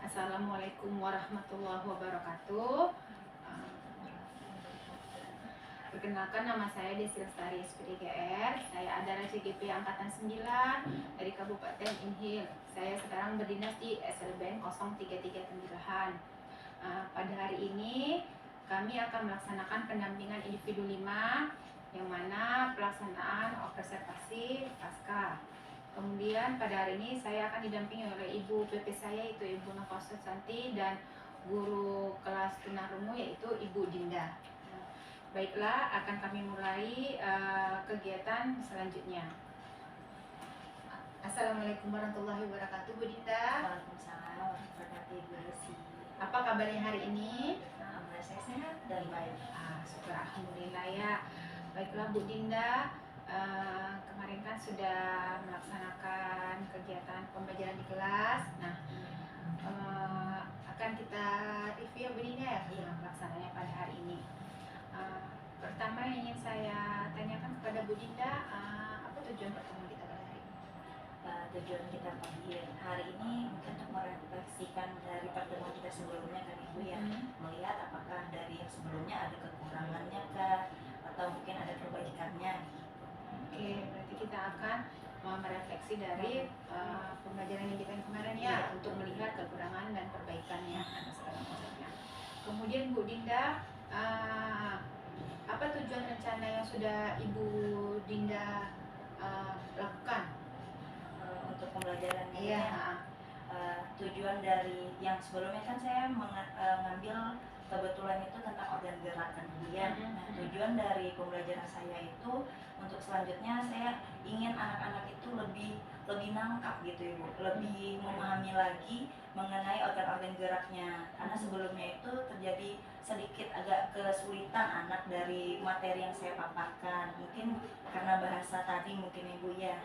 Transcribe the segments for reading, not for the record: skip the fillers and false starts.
Assalamualaikum warahmatullahi wabarakatuh. Perkenalkan, nama saya Desi Lestari SPDGR. Saya adalah CGP Angkatan 9 dari Kabupaten Inhil. Saya sekarang berdinas di SLBN 0339. Pada hari ini kami akan melaksanakan pendampingan individu 5, yang mana pelaksanaan observasi pasca. Kemudian pada hari ini saya akan didampingi oleh ibu PP saya, yaitu Ibu Nafasat Santi, dan guru kelas tunarungu yaitu Ibu Dinda. Baiklah, akan kami mulai kegiatan selanjutnya. Assalamualaikum warahmatullahi wabarakatuh, Bu Dinda. Waalaikumsalam warahmatullahi wabarakatuh. Apa kabarnya hari ini? Alhamdulillah saya sehat dan baik. Syukur alhamdulillah ya. Baiklah Bu Dinda, kemarin kan sudah melaksanakan kegiatan pembelajaran di kelas. Nah, akan kita review ya Bu Dinda ya, pelaksananya pada hari ini. Pertama yang ingin saya tanyakan kepada Bu Dinda, apa tujuan pertemuan kita pada hari ini? Tujuan kita pagi hari ini mungkin untuk merefleksikan dari pertemuan kita sebelumnya kan Ibu ya, melihat apakah dari yang sebelumnya ada kekurangannya kah, atau mungkin ada perbaikannya gitu. Oke, berarti kita akan merefleksi dari pembelajaran yang kita kemarin ya, untuk melihat kekurangan dan perbaikannya atas segala macamnya. Kemudian Bu Dinda, apa tujuan rencana yang sudah Ibu Dinda lakukan untuk pembelajaran ini? Iya. Tujuan dari yang sebelumnya kan saya mengambil kebetulan itu tentang organ gerak kan kemudian. Nah, tujuan dari pembelajaran saya itu untuk selanjutnya saya ingin anak-anak itu lebih nangkap gitu Ibu, lebih memahami lagi mengenai organ-organ geraknya, karena sebelumnya itu terjadi sedikit agak kesulitan anak dari materi yang saya paparkan, mungkin karena bahasa tadi mungkin Ibu ya.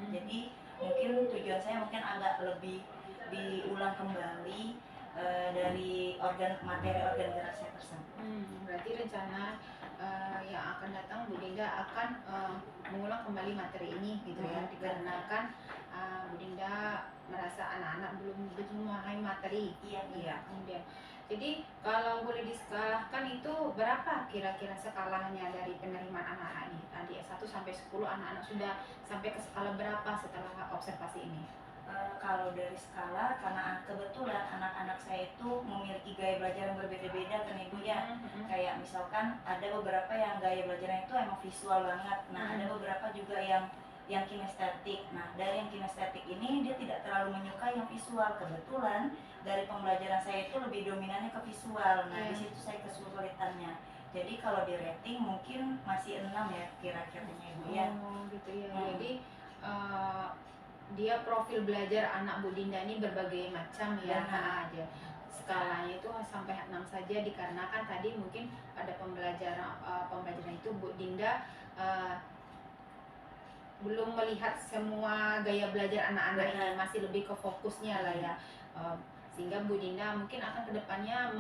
Jadi mungkin tujuan saya mungkin agak lebih diulang kembali dari materi organ gerak saya tersebut. Berarti rencana yang akan datang Bu Dinda akan mengulang kembali materi ini gitu ya, dikarenakan Bu Dinda merasa anak-anak belum memahami materi. Iya. Kemudian, jadi kalau boleh diskalahkan itu berapa kira-kira skalanya dari penerimaan anak-anak ini? Tadi 1 sampai 10 anak-anak sudah sampai ke skala berapa setelah observasi ini? Kalau dari skala, karena kebetulan anak-anak saya itu memiliki gaya belajar yang berbeda-beda kan Ibu ya. Kayak misalkan ada beberapa yang gaya belajarnya itu emang visual banget. Nah, ada beberapa juga yang kinestetik. Nah, dari yang kinestetik ini dia tidak terlalu menyukai yang visual. Kebetulan dari pembelajaran saya itu lebih dominannya ke visual. Nah, di situ saya kesulitannya. Jadi kalau di rating mungkin masih 6 ya kira-kiranya Ibu ya. Oh gitu ya. Jadi dia profil belajar anak Bu Dinda ini berbagai macam ya. Aja skalanya itu sampai 6 saja, dikarenakan tadi mungkin pada pembelajaran itu Bu Dinda belum melihat semua gaya belajar anak-anak ini, masih lebih ke fokusnya lah ya. Sehingga Bu Dinda mungkin akan kedepannya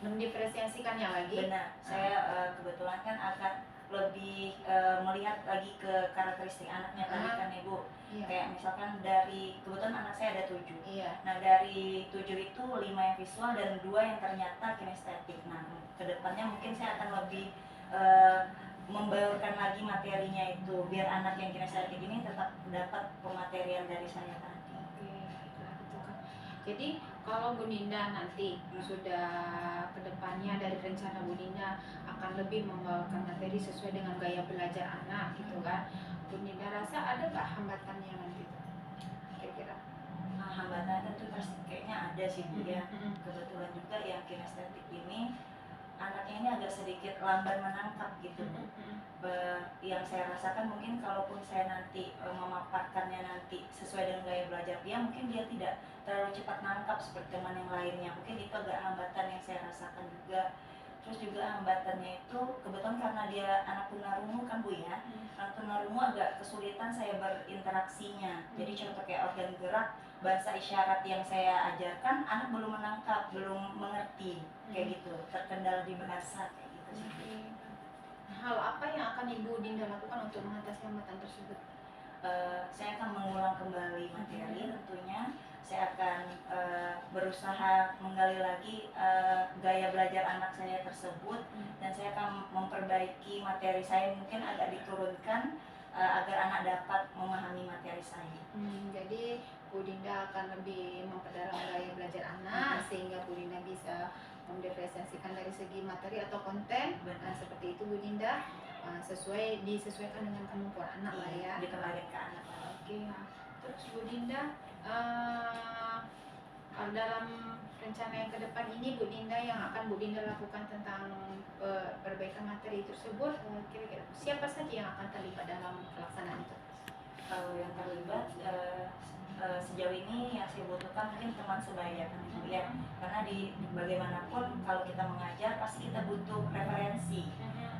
mendiferensiasikannya lagi. Benar, saya kebetulan kan akan lebih melihat lagi ke karakteristik anaknya tadi kan Ibu. Kayak misalkan dari, kebetulan anak saya ada 7. Nah, dari 7 itu 5 yang visual dan 2 yang ternyata kinestetik. Nah, kedepannya mungkin saya akan lebih membaurkan lagi materinya itu, biar anak yang kinestetik ini tetap dapat pematerian dari saya tadi. Jadi kalau Bu Dinda nanti sudah kedepannya dari rencana Bu Dinda akan lebih membawakan materi sesuai dengan gaya belajar anak gitu kan, Bu Dinda rasa ada nggak hambatannya nanti kira-kira? Hambatan itu pasti kayaknya ada sih Bu ya. Kebetulan juga yang kinestetik ini anaknya ini agak sedikit lamban menangkap gitu. Yang saya rasakan mungkin kalaupun saya nanti memaparkannya nanti sesuai dengan gaya belajar dia, mungkin dia tidak terlalu cepat nangkap seperti teman yang lainnya. Mungkin itu agak hambatan yang saya rasakan juga. Terus juga hambatannya itu kebetulan karena dia anak tunarungu kan Bu ya. Anak tunarungu agak kesulitan saya berinteraksinya. Jadi contoh kayak organ gerak, bahasa isyarat yang saya ajarkan anak belum menangkap, belum mengerti kayak gitu, terkendala di bahasa kayak gitu sih. Hal apa yang akan Ibu Dinda lakukan untuk mengatasi hambatan tersebut? Saya akan mengulang kembali materi tentunya. saya akan berusaha menggali lagi gaya belajar anak saya tersebut, dan saya akan memperbaiki materi saya, mungkin agak diturunkan agar anak dapat memahami materi saya. Jadi Bu Dinda akan lebih memperdalam gaya belajar anak sehingga Bu Dinda bisa mendiferensiasikan dari segi materi atau konten. Seperti itu Bu Dinda, disesuaikan dengan kemampuan anak lah ya. Dikembalikan ke anak. Oke. Terus Bu Dinda, dalam rencana yang ke depan ini Bu Dinda yang akan Bu Dinda lakukan tentang perbaikan materi tersebut, kira-kira siapa saja yang akan terlibat dalam pelaksanaan itu? Kalau yang terlibat sejauh ini yang saya butuhkan mungkin teman sebaya kan Ibu ya, karena di bagaimanapun kalau kita mengajar pasti kita butuh referensi.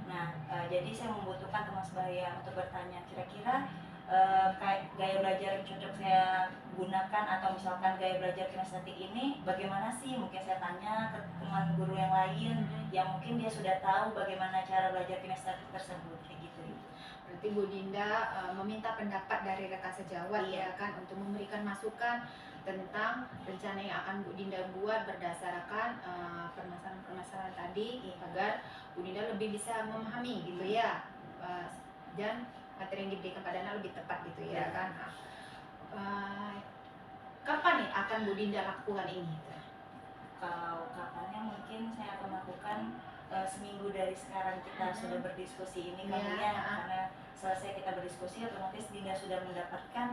Nah jadi saya membutuhkan teman sebaya untuk bertanya kira-kira kayak gaya belajar yang cocok saya gunakan, atau misalkan gaya belajar kinestetik ini bagaimana sih, mungkin saya tanya ke teman guru yang lain yang mungkin dia sudah tahu bagaimana cara belajar kinestetik tersebut, kayak gitu. Berarti Bu Dinda meminta pendapat dari rekan sejawat ya kan, untuk memberikan masukan tentang rencana yang akan Bu Dinda buat berdasarkan permasalahan-permasalahan tadi, agar Bu Dinda lebih bisa memahami gitu ya, dan materi yang diberikan pada anak lebih tepat gitu ya kan. Kapan nih akan Bu Dinda lakukan ini? Kalau kapannya mungkin saya akan lakukan seminggu dari sekarang kita sudah berdiskusi ini kan ya, karena selesai kita berdiskusi otomatis Dinda sudah mendapatkan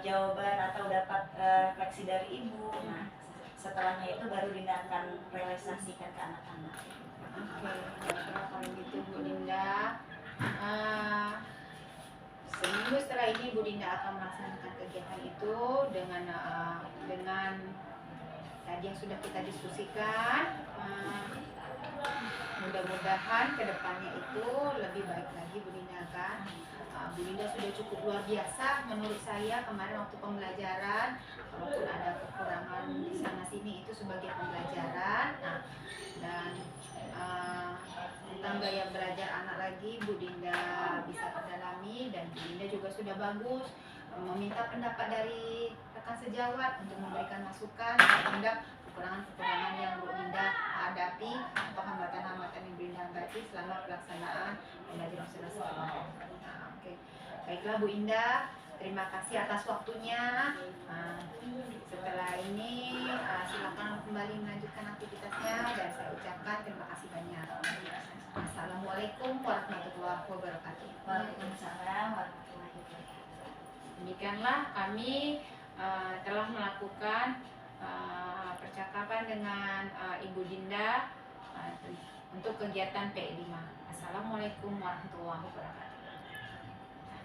jawaban atau dapat refleksi dari Ibu. Nah setelahnya itu baru Dinda akan realisasikan ke anak-anak. Oke, kalau gitu Bu Dinda, seminggu setelah ini Bu Dinda akan melaksanakan kegiatan itu dengan tadi yang sudah kita diskusikan. Mudah-mudahan kedepannya itu lebih baik lagi Bu Dinda kan. Bu Dinda sudah cukup luar biasa menurut saya kemarin waktu pembelajaran, walaupun ada kekurangan di sana sini itu sebagai pembelajaran. Dan tentang gaya belajar anak lagi Bu Dinda bisa perdalami, dan Bu Dinda juga sudah bagus meminta pendapat dari rekan sejawat untuk memberikan masukan terhadap kekurangan-kekurangan yang Bu Dinda hadapi atau hambatan-hambatan yang Bu Dinda hadapi selama pelaksanaan pembelajaran sekolah. Oke. Baiklah Bu Indah, terima kasih atas waktunya. Setelah ini silakan kembali melanjutkan aktivitasnya, dan saya ucapkan terima kasih banyak. Assalamualaikum warahmatullahi wabarakatuh. Waalaikumsalam warahmatullahi wabarakatuh. Demikianlah kami telah melakukan percakapan dengan Ibu Dinda untuk kegiatan P5. Assalamualaikum warahmatullahi wabarakatuh.